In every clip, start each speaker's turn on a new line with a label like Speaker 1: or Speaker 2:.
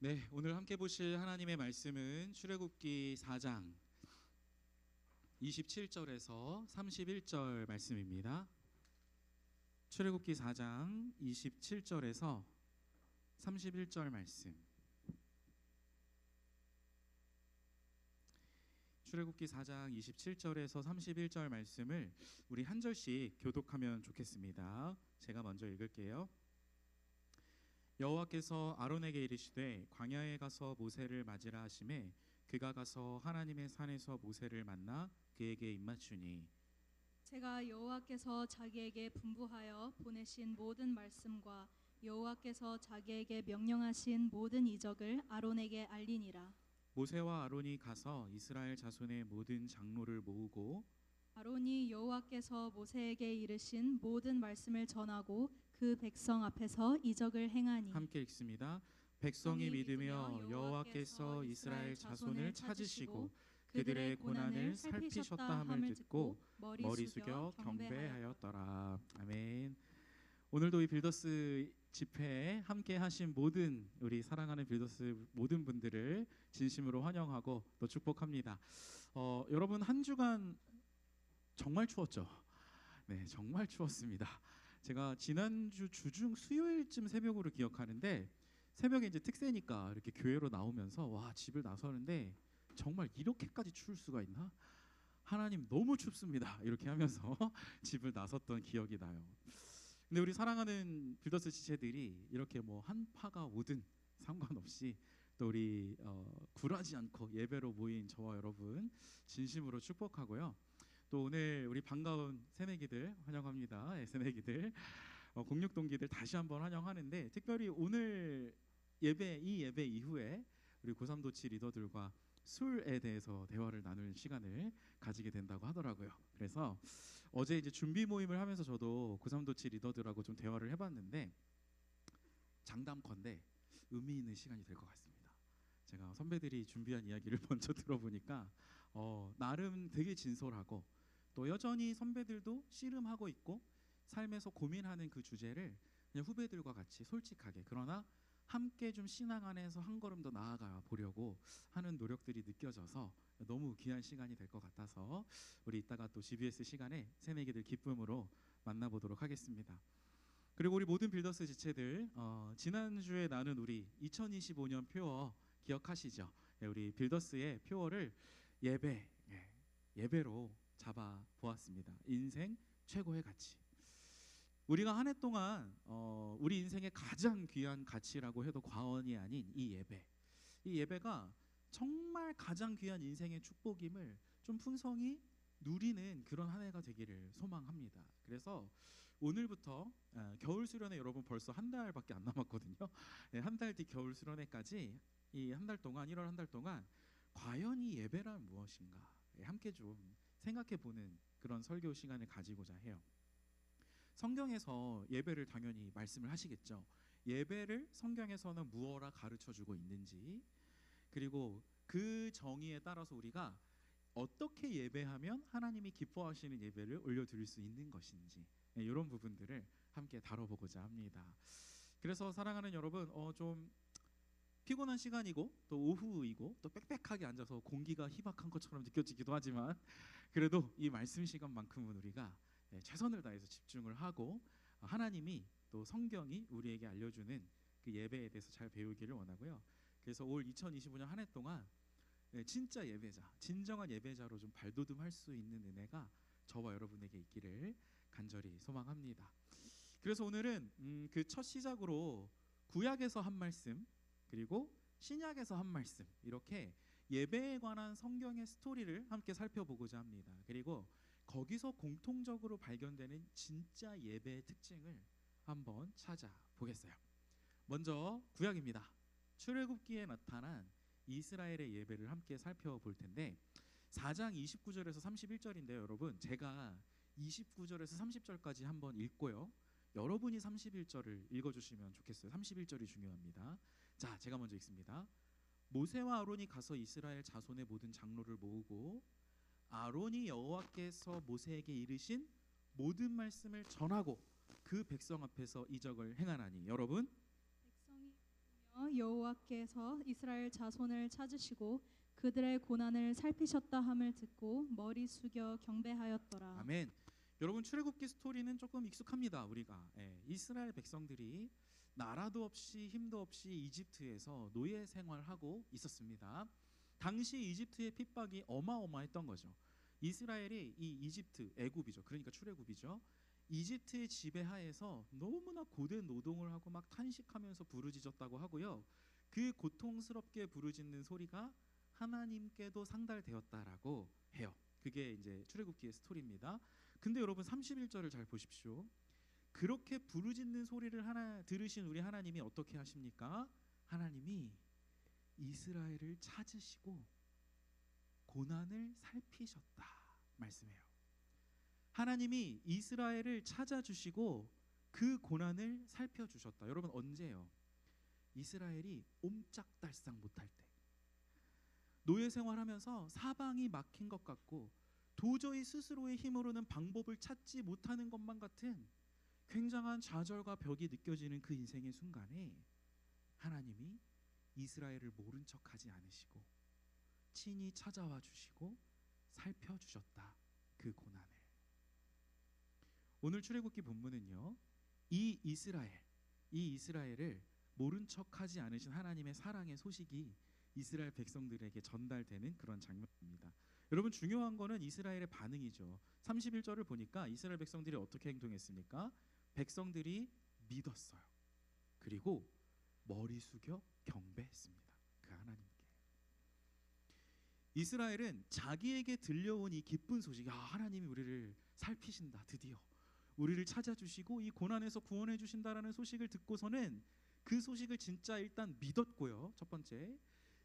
Speaker 1: 네, 오늘 함께 보실 하나님의 말씀은 출애굽기 4장 27절에서 31절 말씀입니다. 출애굽기 4장 27절에서 31절 말씀. 출애굽기 4장 27절에서 31절 말씀을 우리 한 절씩 교독하면 좋겠습니다. 제가 먼저 읽을게요. 여호와께서 아론에게 이르시되 광야에 가서 모세를 맞으라 하시매 그가 가서 하나님의 산에서 모세를 만나 그에게 입맞추니
Speaker 2: 제가 여호와께서 자기에게 분부하여 보내신 모든 말씀과 여호와께서 자기에게 명령하신 모든 이적을 아론에게 알리니라.
Speaker 1: 모세와 아론이 가서 이스라엘 자손의 모든 장로를 모으고
Speaker 2: 아론이 여호와께서 모세에게 이르신 모든 말씀을 전하고 그 백성 앞에서 이적을 행하니
Speaker 1: 함께 읽습니다. 백성이 믿으며 여호와께서 이스라엘 자손을 찾으시고 그들의 고난을 살피셨다 함을 듣고 머리 숙여 경배하였더라. 아멘. 오늘도 이 빌더스 집회에 함께 하신 모든 우리 사랑하는 빌더스 모든 분들을 진심으로 환영하고 또 축복합니다. 여러분 한 주간 정말 추웠죠? 네, 정말 추웠습니다. 제가 지난주 주중 수요일쯤 새벽으로 기억하는데 새벽에 이제 특세니까 이렇게 교회로 나오면서 와 집을 나서는데 정말 이렇게까지 추울 수가 있나? 하나님 너무 춥습니다. 이렇게 하면서 집을 나섰던 기억이 나요. 근데 우리 사랑하는 빌더스 지체들이 이렇게 뭐 한파가 오든 상관없이 또 우리 굴하지 않고 예배로 모인 저와 여러분 진심으로 축복하고요. 또 오늘 우리 반가운 새내기들 환영합니다. 네, 새내기들 공육 동기들 다시 한번 환영하는데 특별히 오늘 이 예배 이후에 우리 고3도치 리더들과 술에 대해서 대화를 나눌 시간을 가지게 된다고 하더라고요. 그래서 어제 이제 준비 모임을 하면서 저도 고3도치 리더들하고 좀 대화를 해봤는데 장담컨대 의미 있는 시간이 될 것 같습니다. 제가 선배들이 준비한 이야기를 먼저 들어보니까 나름 되게 진솔하고 또 여전히 선배들도 씨름하고 있고 삶에서 고민하는 그 주제를 그냥 후배들과 같이 솔직하게 그러나 함께 좀 신앙 안에서 한 걸음 더 나아가 보려고 하는 노력들이 느껴져서 너무 귀한 시간이 될 것 같아서 우리 이따가 또 GBS 시간에 새내기들 기쁨으로 만나보도록 하겠습니다. 그리고 우리 모든 빌더스 지체들 지난주에 나눈 우리 2025년 표어 기억하시죠? 우리 빌더스의 표어를 예배로 잡아 보았습니다. 인생 최고의 가치. 우리가 한 해 동안 우리 인생의 가장 귀한 가치라고 해도 과언이 아닌 이 예배가 정말 가장 귀한 인생의 축복임을 좀 풍성히 누리는 그런 한 해가 되기를 소망합니다. 그래서 오늘부터 겨울 수련회 여러분 벌써 한 달밖에 안 남았거든요. 한 달 뒤 겨울 수련회까지 이 한 달 동안 1월 한 달 동안 과연 이 예배란 무엇인가 함께 좀 생각해 보는 그런 설교 시간을 가지고자 해요. 성경에서 예배를 당연히 말씀을 하시겠죠. 예배를 성경에서는 무엇라 가르쳐주고 있는지 그리고 그 정의에 따라서 우리가 어떻게 예배하면 하나님이 기뻐하시는 예배를 올려드릴 수 있는 것인지 이런 부분들을 함께 다뤄보고자 합니다. 그래서 사랑하는 여러분 좀 피곤한 시간이고 또 오후이고 또 빽빽하게 앉아서 공기가 희박한 것처럼 느껴지기도 하지만 그래도 이 말씀 시간만큼은 우리가 최선을 다해서 집중을 하고 하나님이 또 성경이 우리에게 알려주는 그 예배에 대해서 잘 배우기를 원하고요. 그래서 올 2025년 한 해 동안 진짜 예배자, 진정한 예배자로 좀 발돋움할 수 있는 은혜가 저와 여러분에게 있기를 간절히 소망합니다. 그래서 오늘은 그 첫 시작으로 구약에서 한 말씀 그리고 신약에서 한 말씀 이렇게 예배에 관한 성경의 스토리를 함께 살펴보고자 합니다. 그리고 거기서 공통적으로 발견되는 진짜 예배의 특징을 한번 찾아보겠어요. 먼저 구약입니다. 출애굽기에 나타난 이스라엘의 예배를 함께 살펴볼 텐데 4장 29절에서 31절인데요. 여러분 제가 29절에서 30절까지 한번 읽고요. 여러분이 31절을 읽어주시면 좋겠어요. 31절이 중요합니다. 자, 제가 먼저 읽습니다. 모세와 아론이 가서 이스라엘 자손의 모든 장로를 모으고 아론이 여호와께서 모세에게 이르신 모든 말씀을 전하고 그 백성 앞에서 이적을 행하나니 여러분
Speaker 2: 백성이 여호와께서 이스라엘 자손을 찾으시고 그들의 고난을 살피셨다 함을 듣고 머리 숙여 경배하였더라.
Speaker 1: 아멘. 여러분 출애굽기 스토리는 조금 익숙합니다. 우리가 이스라엘 백성들이 나라도 없이 힘도 없이 이집트에서 노예 생활하고 있었습니다. 당시 이집트의 핍박이 어마어마했던 거죠. 이스라엘이 이 이집트 애굽이죠. 그러니까 출애굽이죠. 이집트의 지배하에서 너무나 고된 노동을 하고 막 탄식하면서 부르짖었다고 하고요. 그 고통스럽게 부르짖는 소리가 하나님께도 상달되었다라고 해요. 그게 이제 출애굽기의 스토리입니다. 근데 여러분 31절을 잘 보십시오. 그렇게 부르짖는 소리를 들으신 우리 하나님이 어떻게 하십니까? 하나님이 이스라엘을 찾으시고 고난을 살피셨다 말씀해요. 하나님이 이스라엘을 찾아주시고 그 고난을 살펴주셨다. 여러분 언제요? 이스라엘이 옴짝달싹 못할 때, 노예 생활하면서 사방이 막힌 것 같고 도저히 스스로의 힘으로는 방법을 찾지 못하는 것만 같은 굉장한 좌절과 벽이 느껴지는 그 인생의 순간에 하나님이 이스라엘을 모른 척하지 않으시고 친히 찾아와 주시고 살펴주셨다. 그 고난을. 오늘 출애굽기 본문은요, 이 이스라엘을 모른 척하지 않으신 하나님의 사랑의 소식이 이스라엘 백성들에게 전달되는 그런 장면입니다. 여러분 중요한 거는 이스라엘의 반응이죠. 31절을 보니까 이스라엘 백성들이 어떻게 행동했습니까? 백성들이 믿었어요. 그리고 머리 숙여 경배했습니다. 그 하나님께. 이스라엘은 자기에게 들려온 이 기쁜 소식, 하나님이 우리를 살피신다, 드디어 우리를 찾아주시고 이 고난에서 구원해 주신다라는 소식을 듣고서는 그 소식을 진짜 일단 믿었고요. 첫 번째,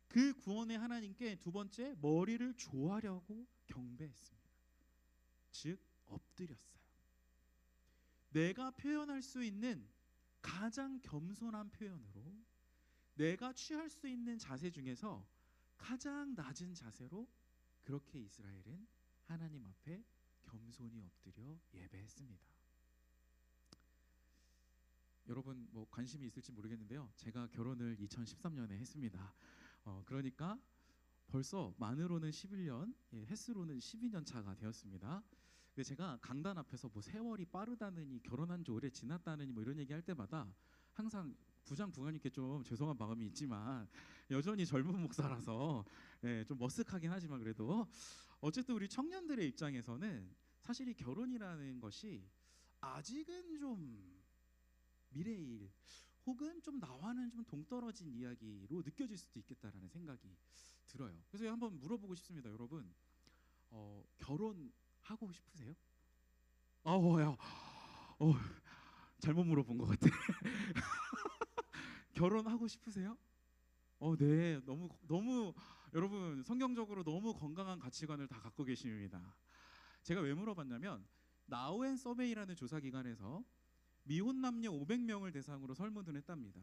Speaker 1: 그 구원의 하나님께 두 번째, 머리를 조아려고 경배했습니다. 즉 엎드렸어요. 내가 표현할 수 있는 가장 겸손한 표현으로, 내가 취할 수 있는 자세 중에서 가장 낮은 자세로 그렇게 이스라엘은 하나님 앞에 겸손히 엎드려 예배했습니다. 여러분 뭐 관심이 있을지 모르겠는데요, 제가 결혼을 2013년에 했습니다. 그러니까 벌써 만으로는 11년, 횟수로는 12년 차가 되었습니다. 근데 제가 강단 앞에서 뭐 세월이 빠르다느니 결혼한 지 오래 지났다느니 뭐 이런 얘기할 때마다 항상 부장님께 좀 죄송한 마음이 있지만 여전히 젊은 목사라서 좀 머쓱하긴 하지만 그래도 어쨌든 우리 청년들의 입장에서는 사실 이 결혼이라는 것이 아직은 좀 미래의 일 혹은 좀 나와는 좀 동떨어진 이야기로 느껴질 수도 있겠다라는 생각이 들어요. 그래서 한번 물어보고 싶습니다. 여러분 결혼하고 싶으세요? 야, 잘못 물어본 것 같아. 결혼하고 싶으세요? 네, 너무 여러분 성경적으로 너무 건강한 가치관을 다 갖고 계십니다. 제가 왜 물어봤냐면 나우앤 서베이라는 조사 기관에서 미혼 남녀 500명을 대상으로 설문을 했답니다.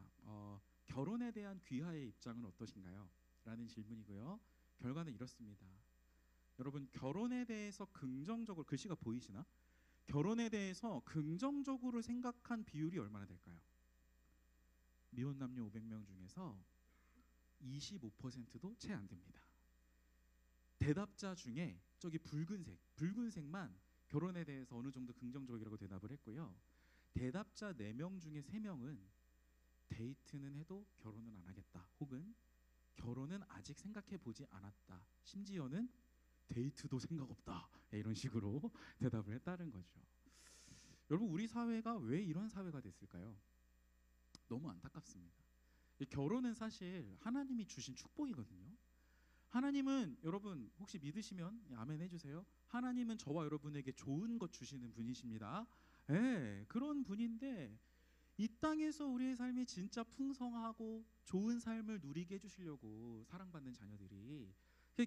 Speaker 1: 결혼에 대한 귀하의 입장은 어떠신가요? 라는 질문이고요. 결과는 이렇습니다. 여러분 결혼에 대해서 긍정적으로, 글씨가 보이시나? 결혼에 대해서 긍정적으로 생각한 비율이 얼마나 될까요? 미혼 남녀 500명 중에서 25%도 채 안 됩니다. 대답자 중에 저기 붉은색만 결혼에 대해서 어느 정도 긍정적이라고 대답을 했고요. 대답자 4명 중에 3명은 데이트는 해도 결혼은 안 하겠다, 혹은 결혼은 아직 생각해 보지 않았다, 심지어는 데이트도 생각 없다, 이런 식으로 대답을 했다는 거죠. 여러분 우리 사회가 왜 이런 사회가 됐을까요? 너무 안타깝습니다. 결혼은 사실 하나님이 주신 축복이거든요. 하나님은, 여러분 혹시 믿으시면 아멘 해주세요. 하나님은 저와 여러분에게 좋은 것 주시는 분이십니다. 그런 분인데 이 땅에서 우리의 삶이 진짜 풍성하고 좋은 삶을 누리게 해주시려고 사랑받는 자녀들이,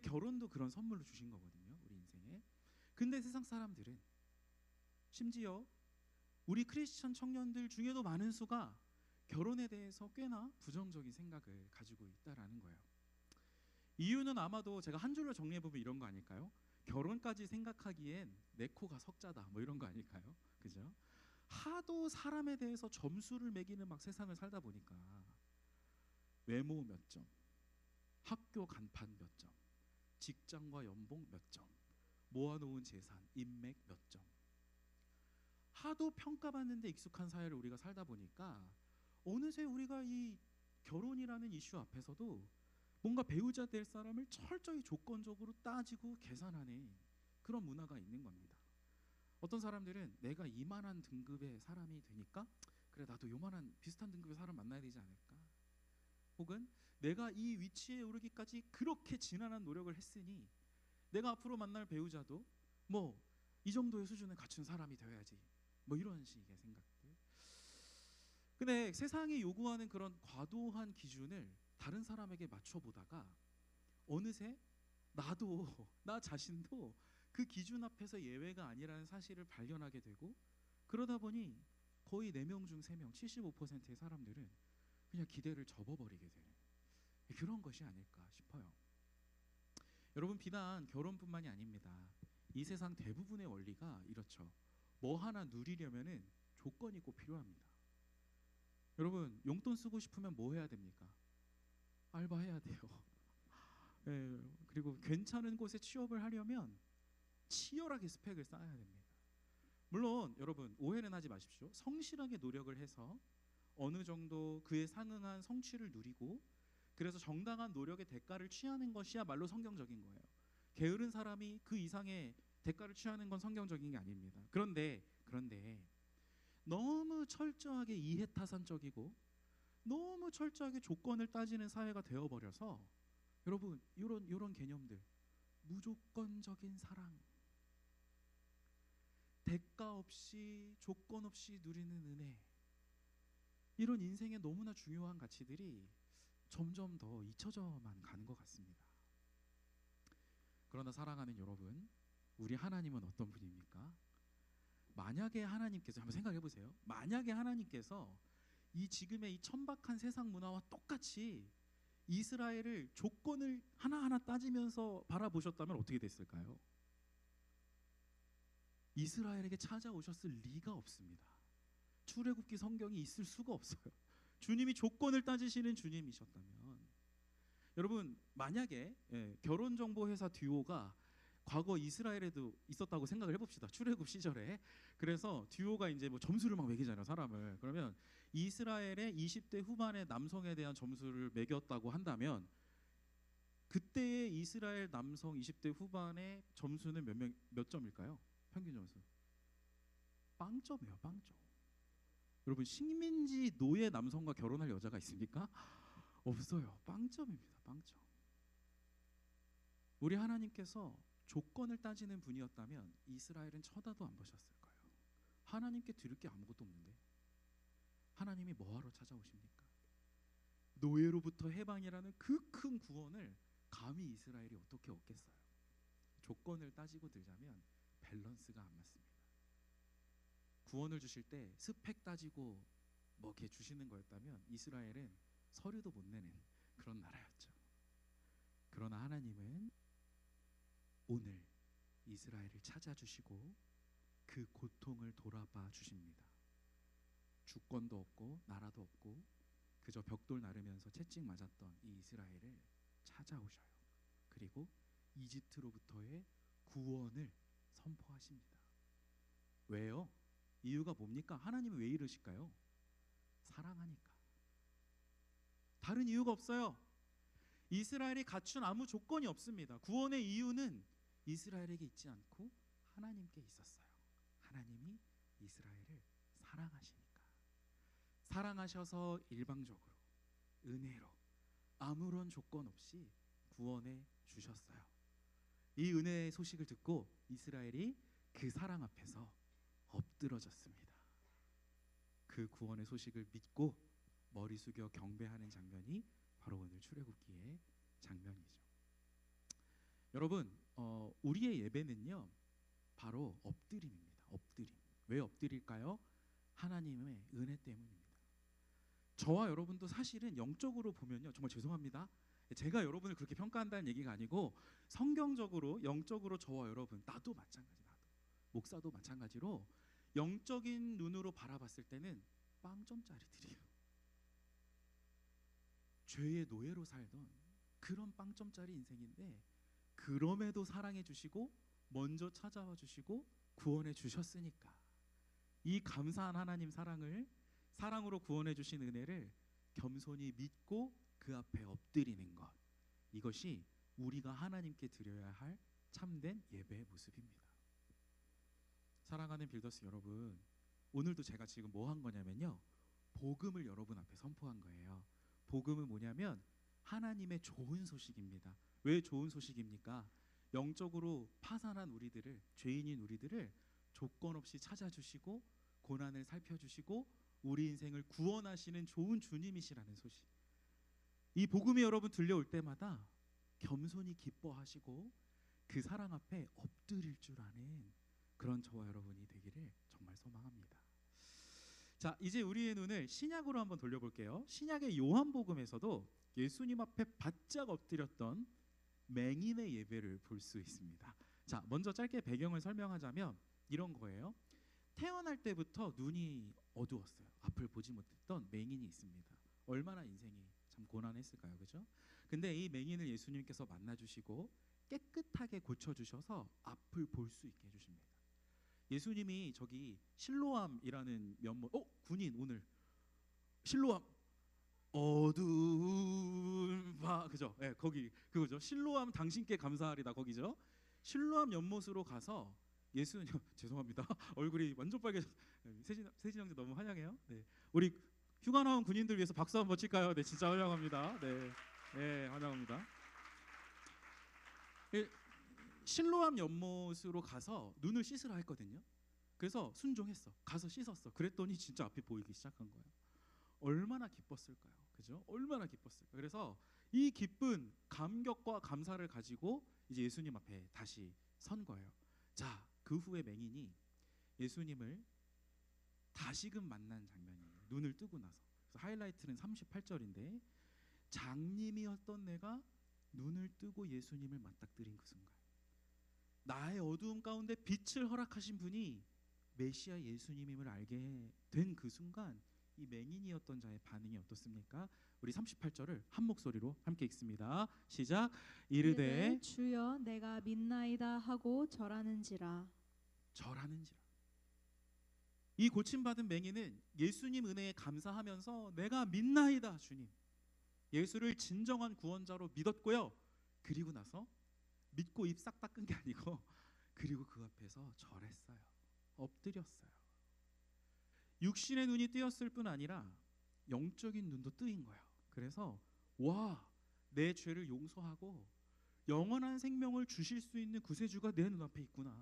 Speaker 1: 결혼도 그런 선물로 주신 거거든요, 우리 인생에. 근데 세상 사람들은, 심지어 우리 크리스천 청년들 중에도 많은 수가 결혼에 대해서 꽤나 부정적인 생각을 가지고 있다라는 거예요. 이유는 아마도 제가 한 줄로 정리해보면 이런 거 아닐까요? 결혼까지 생각하기엔 내 코가 석자다, 뭐 이런 거 아닐까요? 그죠? 하도 사람에 대해서 점수를 매기는 막 세상을 살다 보니까 외모 몇 점, 학교 간판 몇 점, 직장과 연봉 몇 점, 모아놓은 재산, 인맥 몇 점. 하도 평가받는데 익숙한 사회를 우리가 살다 보니까 어느새 우리가 이 결혼이라는 이슈 앞에서도 뭔가 배우자 될 사람을 철저히 조건적으로 따지고 계산하는 그런 문화가 있는 겁니다. 어떤 사람들은 내가 이만한 등급의 사람이 되니까 그래 나도 요만한 비슷한 등급의 사람 만나야 되지 않을까? 혹은 내가 이 위치에 오르기까지 그렇게 지난한 노력을 했으니 내가 앞으로 만날 배우자도 뭐 이 정도의 수준을 갖춘 사람이 되어야지, 뭐 이런 식의 생각들. 근데 세상이 요구하는 그런 과도한 기준을 다른 사람에게 맞춰보다가 어느새 나도 나 자신도 그 기준 앞에서 예외가 아니라는 사실을 발견하게 되고, 그러다 보니 거의 4명 중 3명 75%의 사람들은 그냥 기대를 접어버리게 되는 그런 것이 아닐까 싶어요. 여러분, 비단 결혼뿐만이 아닙니다. 이 세상 대부분의 원리가 이렇죠. 뭐 하나 누리려면은 조건이 꼭 필요합니다. 여러분, 용돈 쓰고 싶으면 뭐 해야 됩니까? 알바해야 돼요. 예, 그리고 괜찮은 곳에 취업을 하려면 치열하게 스펙을 쌓아야 됩니다. 물론 여러분, 오해는 하지 마십시오. 성실하게 노력을 해서 어느 정도 그에 상응한 성취를 누리고 그래서 정당한 노력의 대가를 취하는 것이야말로 성경적인 거예요. 게으른 사람이 그 이상의 대가를 취하는 건 성경적인 게 아닙니다. 그런데 너무 철저하게 이해타산적이고 너무 철저하게 조건을 따지는 사회가 되어버려서 여러분, 이런 개념들, 무조건적인 사랑, 대가 없이 조건 없이 누리는 은혜, 이런 인생에 너무나 중요한 가치들이 점점 더 잊혀져만 가는 것 같습니다. 그러나 사랑하는 여러분, 우리 하나님은 어떤 분입니까? 만약에 하나님께서, 한번 생각해 보세요. 만약에 하나님께서 이 지금의 이 천박한 세상 문화와 똑같이 이스라엘을 조건을 하나하나 따지면서 바라보셨다면 어떻게 됐을까요? 이스라엘에게 찾아오셨을 리가 없습니다. 출애굽기 성경이 있을 수가 없어요. 주님이 조건을 따지시는 주님이셨다면, 여러분, 만약에 결혼정보회사 듀오가 과거 이스라엘에도 있었다고 생각을 해봅시다. 출애굽 시절에. 그래서 듀오가 이제 뭐 점수를 막 매기잖아요, 사람을. 그러면 이스라엘의 20대 후반의 남성에 대한 점수를 매겼다고 한다면 그때의 이스라엘 남성 20대 후반의 점수는 몇 점일까요? 평균 점수 빵점이에요, 빵점. 여러분, 식민지 노예 남성과 결혼할 여자가 있습니까? 없어요. 빵점입니다, 빵점. 우리 하나님께서 조건을 따지는 분이었다면 이스라엘은 쳐다도 안 보셨을 거예요. 하나님께 드릴 게 아무것도 없는데 하나님이 뭐하러 찾아오십니까? 노예로부터 해방이라는 그 큰 구원을 감히 이스라엘이 어떻게 얻겠어요? 조건을 따지고 들자면 밸런스가 안 맞습니다. 구원을 주실 때 스펙 따지고 뭐 이렇게 주시는 거였다면 이스라엘은 서류도 못 내는 그런 나라였죠. 그러나 하나님은 오늘 이스라엘을 찾아주시고 그 고통을 돌아봐 주십니다. 주권도 없고 나라도 없고 그저 벽돌 나르면서 채찍 맞았던 이 이스라엘을 찾아오셔요. 그리고 이집트로부터의 구원을 선포하십니다. 왜요? 이유가 뭡니까? 하나님이 왜 이러실까요? 사랑하니까. 다른 이유가 없어요. 이스라엘이 갖춘 아무 조건이 없습니다. 구원의 이유는 이스라엘에게 있지 않고 하나님께 있었어요. 하나님이 이스라엘을 사랑하시니까. 사랑하셔서 일방적으로 은혜로 아무런 조건 없이 구원해 주셨어요. 이 은혜의 소식을 듣고 이스라엘이 그 사랑 앞에서 엎드러졌습니다. 그 구원의 소식을 믿고 머리 숙여 경배하는 장면이 바로 오늘 출애굽기의 장면이죠. 여러분, 우리의 예배는요 바로 엎드림입니다. 엎드림. 왜 엎드릴까요? 하나님의 은혜 때문입니다. 저와 여러분도 사실은 영적으로 보면요, 정말 죄송합니다. 제가 여러분을 그렇게 평가한다는 얘기가 아니고 성경적으로 영적으로 저와 여러분, 나도 마찬가지, 나도 목사도 마찬가지로 영적인 눈으로 바라봤을 때는 빵점짜리들이에요. 죄의 노예로 살던 그런 빵점짜리 인생인데 그럼에도 사랑해 주시고 먼저 찾아와 주시고 구원해 주셨으니까 이 감사한 하나님 사랑으로 구원해 주신 은혜를 겸손히 믿고 그 앞에 엎드리는 것, 이것이 우리가 하나님께 드려야 할 참된 예배의 모습입니다. 사랑하는 빌더스 여러분, 오늘도 제가 지금 뭐 한 거냐면요, 복음을 여러분 앞에 선포한 거예요. 복음은 뭐냐면 하나님의 좋은 소식입니다. 왜 좋은 소식입니까? 영적으로 파산한 우리들을, 죄인인 우리들을 조건 없이 찾아주시고 고난을 살펴주시고 우리 인생을 구원하시는 좋은 주님이시라는 소식. 이 복음이 여러분 들려올 때마다 겸손히 기뻐하시고 그 사랑 앞에 엎드릴 줄 아는 그런 저와 여러분이 되기를 정말 소망합니다. 자, 이제 우리의 눈을 신약으로 한번 돌려볼게요. 신약의 요한복음에서도 예수님 앞에 바짝 엎드렸던 맹인의 예배를 볼 수 있습니다. 자, 먼저 짧게 배경을 설명하자면 이런 거예요. 태어날 때부터 눈이 어두웠어요. 앞을 보지 못했던 맹인이 있습니다. 얼마나 인생이 참 고난했을까요, 그죠? 근데 이 맹인을 예수님께서 만나주시고 깨끗하게 고쳐주셔서 앞을 볼 수 있게 해주십니다. 예수님이 저기 실로암이라는 면모, 군인 오늘 실로암 어두운 밤, 그죠? 예, 거기 그거죠. 실로암 당신께 감사하리다, 거기죠. 실로암 연못으로 가서 예수님 죄송합니다. 얼굴이 완전 빨개져. 세진 형제 너무 환영해요. 네, 우리 휴가 나온 군인들 위해서 박수 한번 칠까요? 네, 진짜 환영합니다. 네, 네, 환영합니다. 실로암 연못으로 가서 눈을 씻으라 했거든요. 그래서 순종했어. 가서 씻었어. 그랬더니 진짜 앞이 보이기 시작한 거예요. 얼마나 기뻤을까요? 그죠? 얼마나 기뻤을까요? 그래서 이 기쁜 감격과 감사를 가지고 이제 예수님 앞에 다시 선 거예요. 자, 그 후에 맹인이 예수님을 다시금 만난 장면이에요. 눈을 뜨고 나서. 그래서 하이라이트는 38절인데 장님이었던 내가 눈을 뜨고 예수님을 맞닥뜨린 그 순간, 나의 어두움 가운데 빛을 허락하신 분이 메시아 예수님임을 알게 된 그 순간, 이 맹인이었던 자의 반응이 어떻습니까? 우리 38절을 한 목소리로 함께 읽습니다. 시작. 이르되
Speaker 2: 주여 내가 믿나이다 하고 절하는지라.
Speaker 1: 이 고침받은 맹인은 예수님 은혜에 감사하면서 내가 믿나이다 주님, 예수를 진정한 구원자로 믿었고요. 그리고 나서 믿고 입 싹 닦은 게 아니고 그리고 그 앞에서 절했어요. 엎드렸어요. 육신의 눈이 뜨였을 뿐 아니라 영적인 눈도 뜨인 거예요. 그래서 와, 내 죄를 용서하고 영원한 생명을 주실 수 있는 구세주가 내 눈앞에 있구나.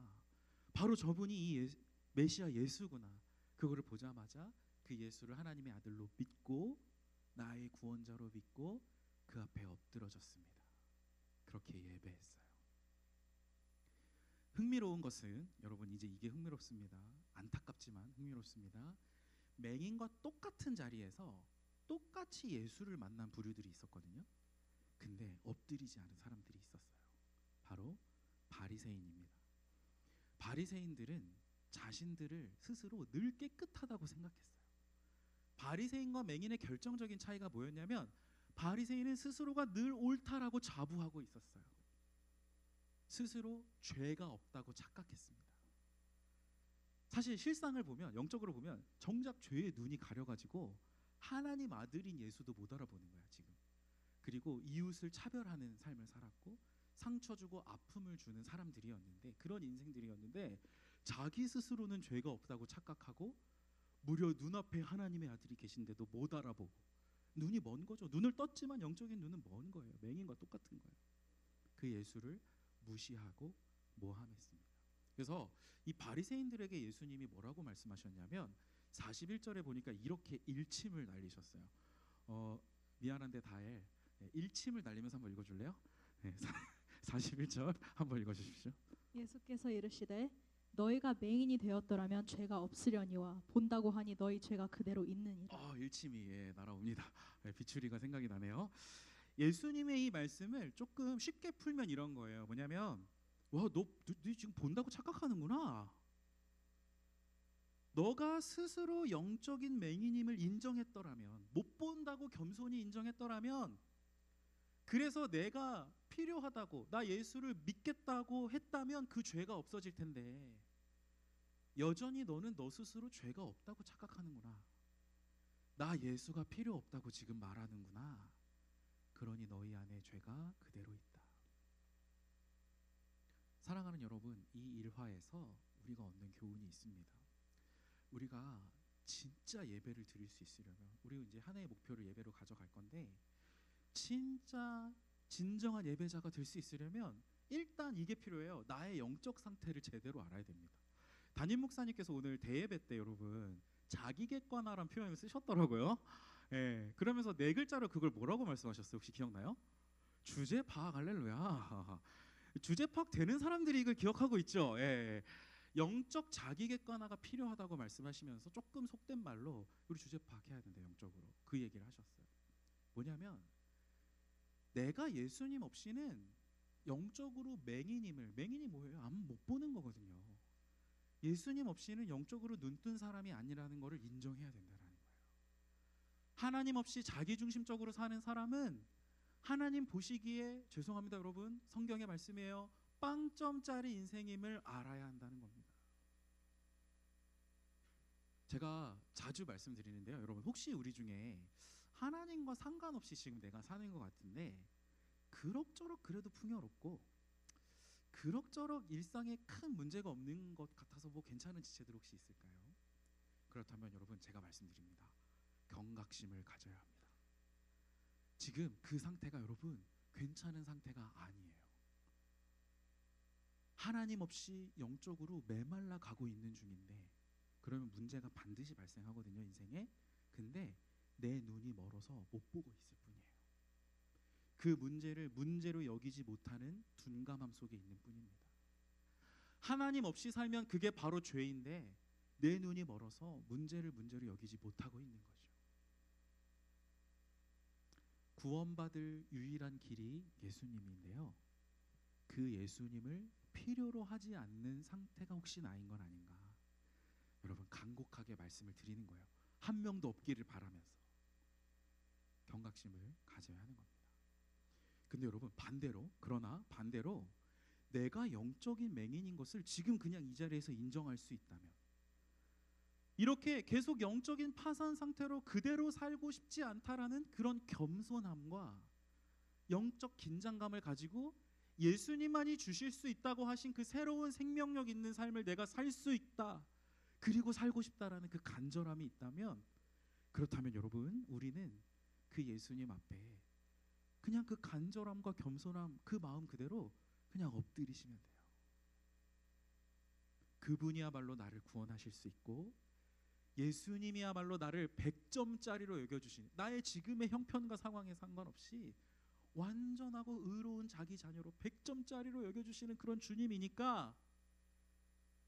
Speaker 1: 바로 저분이 이 메시아 예수구나. 그거를 보자마자 그 예수를 하나님의 아들로 믿고 나의 구원자로 믿고 그 앞에 엎드러졌습니다. 그렇게 예배했어요. 흥미로운 것은 여러분, 이제 이게 흥미롭습니다. 안타깝지만 흥미롭습니다. 맹인과 똑같은 자리에서 똑같이 예수를 만난 부류들이 있었거든요. 근데 엎드리지 않은 사람들이 있었어요. 바로 바리새인입니다. 바리새인들은 자신들을 스스로 늘 깨끗하다고 생각했어요. 바리새인과 맹인의 결정적인 차이가 뭐였냐면 바리새인은 스스로가 늘 옳다라고 자부하고 있었어요. 스스로 죄가 없다고 착각했습니다. 사실 실상을 보면, 영적으로 보면 정작 죄의 눈이 가려가지고 하나님 아들인 예수도 못 알아보는 거야 지금. 그리고 이웃을 차별하는 삶을 살았고 상처 주고 아픔을 주는 사람들이었는데, 그런 인생들이었는데 자기 스스로는 죄가 없다고 착각하고 무려 눈앞에 하나님의 아들이 계신데도 못 알아보고 눈이 먼 거죠. 눈을 떴지만 영적인 눈은 먼 거예요. 맹인과 똑같은 거예요. 그 예수를 무시하고 모함했습니다. 그래서 이 바리새인들에게 예수님이 뭐라고 말씀하셨냐면 41절에 보니까 이렇게 일침을 날리셨어요. 미안한데 다엘, 일침을 날리면서 한번 읽어줄래요? 네, 41절 한번 읽어주십시오.
Speaker 2: 예수께서 이르시되 너희가 맹인이 되었더라면 죄가 없으려니와 본다고 하니 너희 죄가 그대로 있느니라.
Speaker 1: 일침이 날아옵니다. 비추리가 생각이 나네요. 예수님의 이 말씀을 조금 쉽게 풀면 이런 거예요. 뭐냐면 와, 너 지금 본다고 착각하는구나. 너가 스스로 영적인 맹인임을 인정했더라면, 못 본다고 겸손히 인정했더라면, 그래서 내가 필요하다고, 나 예수를 믿겠다고 했다면 그 죄가 없어질 텐데, 여전히 너는 너 스스로 죄가 없다고 착각하는구나. 나 예수가 필요 없다고 지금 말하는구나. 그러니 너희 안에 죄가 그대로 있다. 사랑하는 여러분, 이 일화에서 우리가 얻는 교훈이 있습니다. 우리가 진짜 예배를 드릴 수 있으려면, 우리 이제 한 해의 목표를 예배로 가져갈 건데, 진짜 진정한 예배자가 될 수 있으려면 일단 이게 필요해요. 나의 영적 상태를 제대로 알아야 됩니다. 담임 목사님께서 오늘 대예배 때 여러분 자기 객관화라는 표현을 쓰셨더라고요. 예, 그러면서 네 글자로 그걸 뭐라고 말씀하셨어요? 혹시 기억나요? 주제 파악. 할렐루야. 주제 파악 되는 사람들이 이걸 기억하고 있죠. 예, 영적 자기 객관화가 필요하다고 말씀하시면서 조금 속된 말로 우리 주제 파악해야 된다, 영적으로. 그 얘기를 하셨어요. 뭐냐면 내가 예수님 없이는 영적으로 맹인이 뭐예요? 안 못 보는 거거든요. 예수님 없이는 영적으로 눈뜬 사람이 아니라는 것을 인정해야 된다는 거예요. 하나님 없이 자기중심적으로 사는 사람은 하나님 보시기에, 죄송합니다 여러분, 성경의 말씀이에요, 빵점짜리 인생임을 알아야 한다는 겁니다. 제가 자주 말씀드리는데요, 여러분, 혹시 우리 중에 하나님과 상관없이 지금 내가 사는 것 같은데 그럭저럭 그래도 풍요롭고 그럭저럭 일상에 큰 문제가 없는 것 같아서 뭐 괜찮은 지체들 혹시 있을까요? 그렇다면 여러분, 제가 말씀드립니다. 경각심을 가져야 합니다. 지금 그 상태가 여러분 괜찮은 상태가 아니에요. 하나님 없이 영적으로 메말라 가고 있는 중인데, 그러면 문제가 반드시 발생하거든요, 인생에. 근데 내 눈이 멀어서 못 보고 있을 뿐이에요. 그 문제를 문제로 여기지 못하는 둔감함 속에 있는 뿐입니다. 하나님 없이 살면 그게 바로 죄인데 내 눈이 멀어서 문제를 문제로 여기지 못하고 있는 거죠. 구원받을 유일한 길이 예수님인데요, 그 예수님을 필요로 하지 않는 상태가 혹시 나인 건 아닌가, 여러분 간곡하게 말씀을 드리는 거예요. 한 명도 없기를 바라면서 경각심을 가져야 하는 겁니다. 근데 여러분 그러나 반대로 내가 영적인 맹인인 것을 지금 그냥 이 자리에서 인정할 수 있다면, 이렇게 계속 영적인 파산 상태로 그대로 살고 싶지 않다라는 그런 겸손함과 영적 긴장감을 가지고 예수님만이 주실 수 있다고 하신 그 새로운 생명력 있는 삶을 내가 살 수 있다, 그리고 살고 싶다라는 그 간절함이 있다면, 그렇다면 여러분, 우리는 그 예수님 앞에 그냥 그 간절함과 겸손함, 그 마음 그대로 그냥 엎드리시면 돼요. 그분이야말로 나를 구원하실 수 있고, 예수님이야말로 나를 100점짜리로 여겨주신, 나의 지금의 형편과 상황에 상관없이 완전하고 의로운 자기 자녀로 100점짜리로 여겨주시는 그런 주님이니까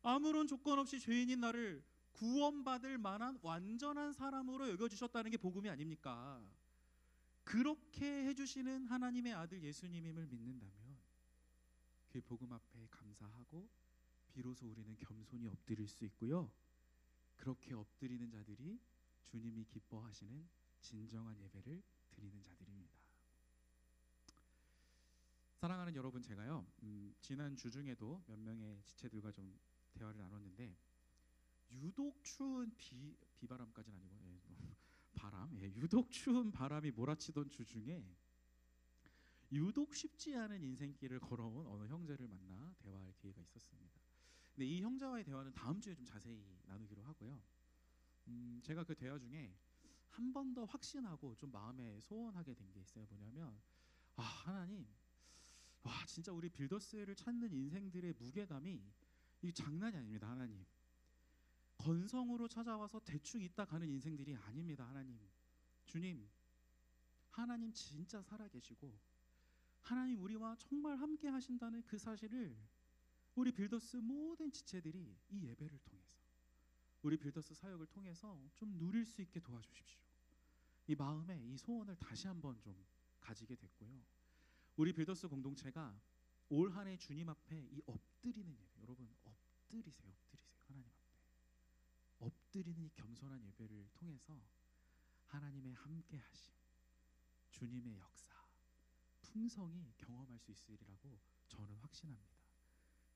Speaker 1: 아무런 조건 없이 죄인인 나를 구원받을 만한 완전한 사람으로 여겨주셨다는 게 복음이 아닙니까? 그렇게 해주시는 하나님의 아들 예수님임을 믿는다면 그 복음 앞에 감사하고 비로소 우리는 겸손히 엎드릴 수 있고요, 그렇게 엎드리는 자들이 주님이 기뻐하시는 진정한 예배를 드리는 자들입니다. 사랑하는 여러분, 제가요 지난 주 중에도 몇 명의 지체들과 좀 대화를 나눴는데, 유독 추운 비바람까지는 아니고 유독 추운 바람이 몰아치던 주 중에 유독 쉽지 않은 인생길을 걸어온 어느 형제를 만나 대화할 기회가 있었습니다. 근데 이 형제와의 대화는 다음 주에 좀 자세히 나누기로 하고요. 제가 그 대화 중에 한 번 더 확신하고 좀 마음에 소원하게 된 게 있어요. 뭐냐면, 하나님, 진짜 우리 빌더스를 찾는 인생들의 무게감이 이 장난이 아닙니다. 하나님, 건성으로 찾아와서 대충 있다 가는 인생들이 아닙니다. 하나님, 주님, 하나님 진짜 살아계시고 하나님 우리와 정말 함께 하신다는 그 사실을 우리 빌더스 모든 지체들이 이 예배를 통해서, 우리 빌더스 사역을 통해서 좀 누릴 수 있게 도와주십시오. 이 마음에 이 소원을 다시 한번 좀 가지게 됐고요. 우리 빌더스 공동체가 올 한 해 주님 앞에 이 엎드리는 예배, 여러분 엎드리세요. 하나님 앞에 엎드리는 이 겸손한 예배를 통해서 하나님의 함께하심, 주님의 역사, 풍성이 경험할 수 있으리라고 저는 확신합니다.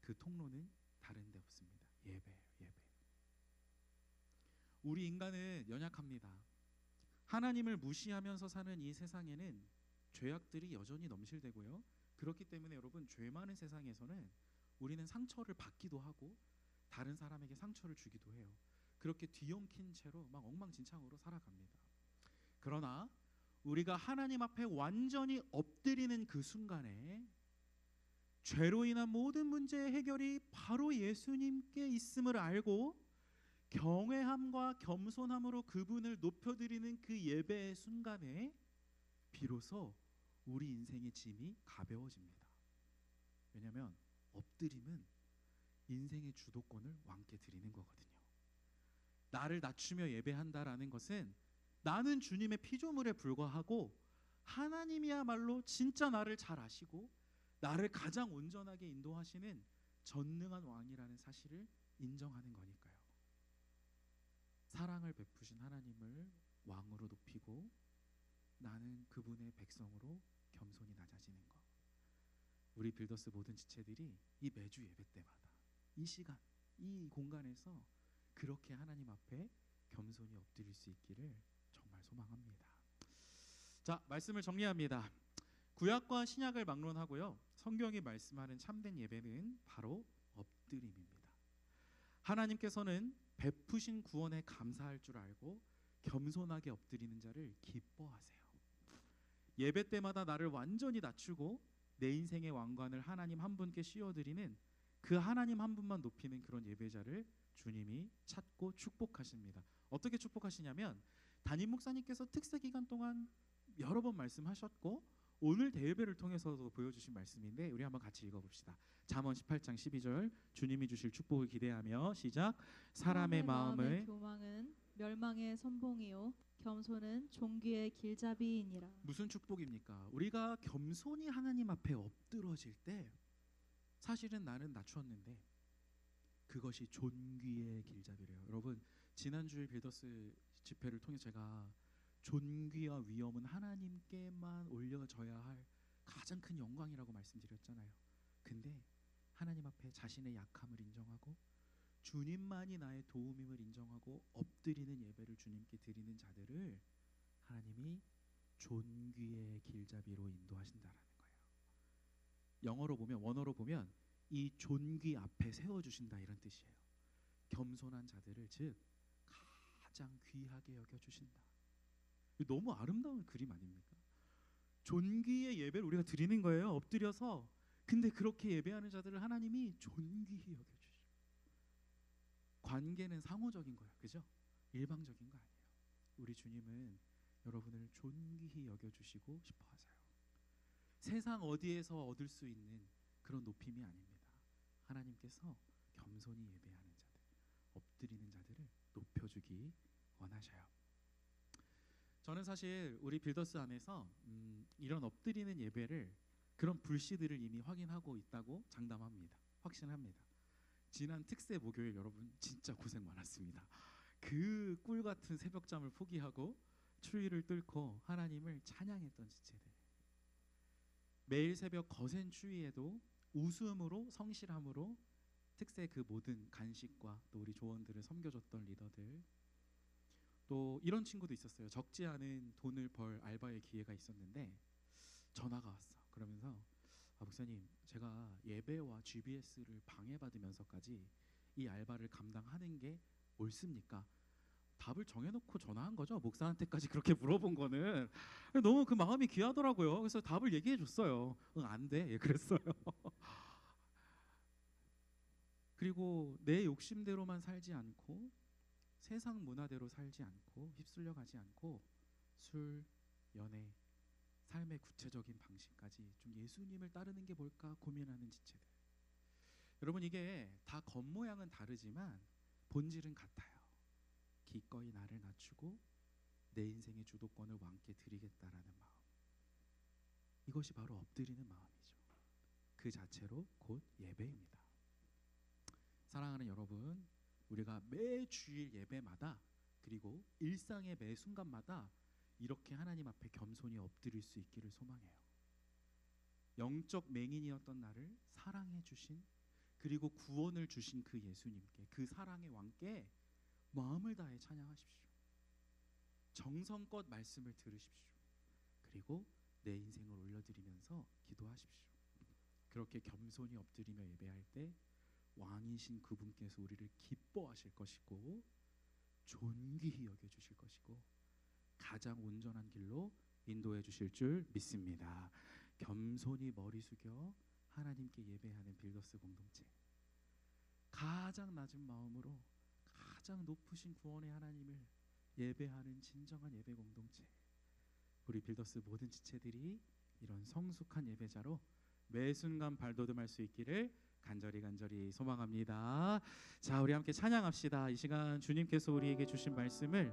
Speaker 1: 그 통로는 다른 데 없습니다. 예배예요, 예배. 우리 인간은 연약합니다. 하나님을 무시하면서 사는 이 세상에는 죄악들이 여전히 넘실대고요. 그렇기 때문에 여러분, 죄 많은 세상에서는 우리는 상처를 받기도 하고 다른 사람에게 상처를 주기도 해요. 그렇게 뒤엉킨 채로 막 엉망진창으로 살아갑니다. 그러나 우리가 하나님 앞에 완전히 엎드리는 그 순간에 죄로 인한 모든 문제의 해결이 바로 예수님께 있음을 알고 경외함과 겸손함으로 그분을 높여드리는 그 예배의 순간에 비로소 우리 인생의 짐이 가벼워집니다. 왜냐하면 엎드림은 인생의 주도권을 왕께 드리는 거거든요. 나를 낮추며 예배한다라는 것은 나는 주님의 피조물에 불과하고 하나님이야말로 진짜 나를 잘 아시고 나를 가장 온전하게 인도하시는 전능한 왕이라는 사실을 인정하는 거니까요. 사랑을 베푸신 하나님을 왕으로 높이고 나는 그분의 백성으로 겸손히 낮아지는 것. 우리 빌더스 모든 지체들이 이 매주 예배 때마다 이 시간, 이 공간에서 그렇게 하나님 앞에 겸손히 엎드릴 수 있기를 정말 소망합니다. 자, 말씀을 정리합니다. 구약과 신약을 막론하고요, 성경이 말씀하는 참된 예배는 바로 엎드림입니다. 하나님께서는 베푸신 구원에 감사할 줄 알고 겸손하게 엎드리는 자를 기뻐하세요. 예배 때마다 나를 완전히 낮추고 내 인생의 왕관을 하나님 한 분께 씌워드리는 그 하나님 한 분만 높이는 그런 예배자를 주님이 찾고 축복하십니다. 어떻게 축복하시냐면 담임 목사님께서 특세 기간 동안 여러 번 말씀하셨고 오늘 대예배를 통해서도 보여주신 말씀인데 우리 한번 같이 읽어봅시다. 잠언 18장 12절, 주님이 주실 축복을 기대하며 시작. 사람의 마음의
Speaker 2: 교망은 멸망의 선봉이요 겸손은 종귀의 길잡이이니라.
Speaker 1: 무슨 축복입니까? 우리가 겸손히 하나님 앞에 엎드러질 때 사실은 나는 낮추었는데 그것이 존귀의 길잡이래요. 여러분, 지난주에 빌더스 집회를 통해 제가 존귀와 위엄은 하나님께만 올려져야 할 가장 큰 영광이라고 말씀드렸잖아요. 근데 하나님 앞에 자신의 약함을 인정하고 주님만이 나의 도움임을 인정하고 엎드리는 예배를 주님께 드리는 자들을 하나님이 존귀의 길잡이로 인도하신다라는 거예요. 영어로 보면, 원어로 보면 이 존귀 앞에 세워주신다 이런 뜻이에요. 겸손한 자들을 즉 가장 귀하게 여겨주신다. 너무 아름다운 그림 아닙니까? 존귀의 예배를 우리가 드리는 거예요. 엎드려서. 근데 그렇게 예배하는 자들을 하나님이 존귀히 여겨주시고, 관계는 상호적인 거예요. 그죠? 일방적인 거 아니에요. 우리 주님은 여러분을 존귀히 여겨주시고 싶어 하세요. 세상 어디에서 얻을 수 있는 그런 높임이 아닙니다. 하나님께서 겸손히 예배하는 자들, 엎드리는 자들을 높여주기 원하셔요. 저는 사실 우리 빌더스 안에서 이런 엎드리는 예배를, 그런 불씨들을 이미 확인하고 있다고 장담합니다. 확신합니다. 지난 특세 목요일 여러분 진짜 고생 많았습니다. 그 꿀같은 새벽잠을 포기하고 추위를 뚫고 하나님을 찬양했던 지체들, 매일 새벽 거센 추위에도 웃음으로 성실함으로 특세 그 모든 간식과 또 우리 조원들을 섬겨줬던 리더들, 또 이런 친구도 있었어요. 적지 않은 돈을 벌 알바의 기회가 있었는데 전화가 왔어. 그러면서 목사님, 제가 예배와 GBS를 방해받으면서까지 이 알바를 감당하는 게 옳습니까? 답을 정해놓고 전화한 거죠. 목사한테까지 그렇게 물어본 거는 너무 그 마음이 귀하더라고요. 그래서 답을 얘기해 줬어요. 응, 안 돼. 그랬어요. 그리고 내 욕심대로만 살지 않고 세상 문화대로 살지 않고 휩쓸려 가지 않고 술, 연애, 삶의 구체적인 방식까지 좀 예수님을 따르는 게 뭘까 고민하는 지체들. 여러분, 이게 다 겉모양은 다르지만 본질은 같아요. 기꺼이 나를 낮추고 내 인생의 주도권을 왕께 드리겠다라는 마음. 이것이 바로 엎드리는 마음이죠. 그 자체로 곧 예배입니다. 사랑하는 여러분, 우리가 매 주일 예배마다 그리고 일상의 매 순간마다 이렇게 하나님 앞에 겸손히 엎드릴 수 있기를 소망해요. 영적 맹인이었던 나를 사랑해 주신 그리고 구원을 주신 그 예수님께, 그 사랑의 왕께 마음을 다해 찬양하십시오. 정성껏 말씀을 들으십시오. 그리고 내 인생을 올려드리면서 기도하십시오. 그렇게 겸손히 엎드리며 예배할 때 왕이신 그분께서 우리를 기뻐하실 것이고 존귀히 여겨주실 것이고 가장 온전한 길로 인도해 주실 줄 믿습니다. 겸손히 머리 숙여 하나님께 예배하는 빌더스 공동체, 가장 낮은 마음으로 가장 높으신 구원의 하나님을 예배하는 진정한 예배 공동체, 우리 빌더스 모든 지체들이 이런 성숙한 예배자로 매 순간 발돋움할 수 있기를 간절히 소망합니다. 자, 우리 함께 찬양합시다. 이 시간 주님께서 우리에게 주신 말씀을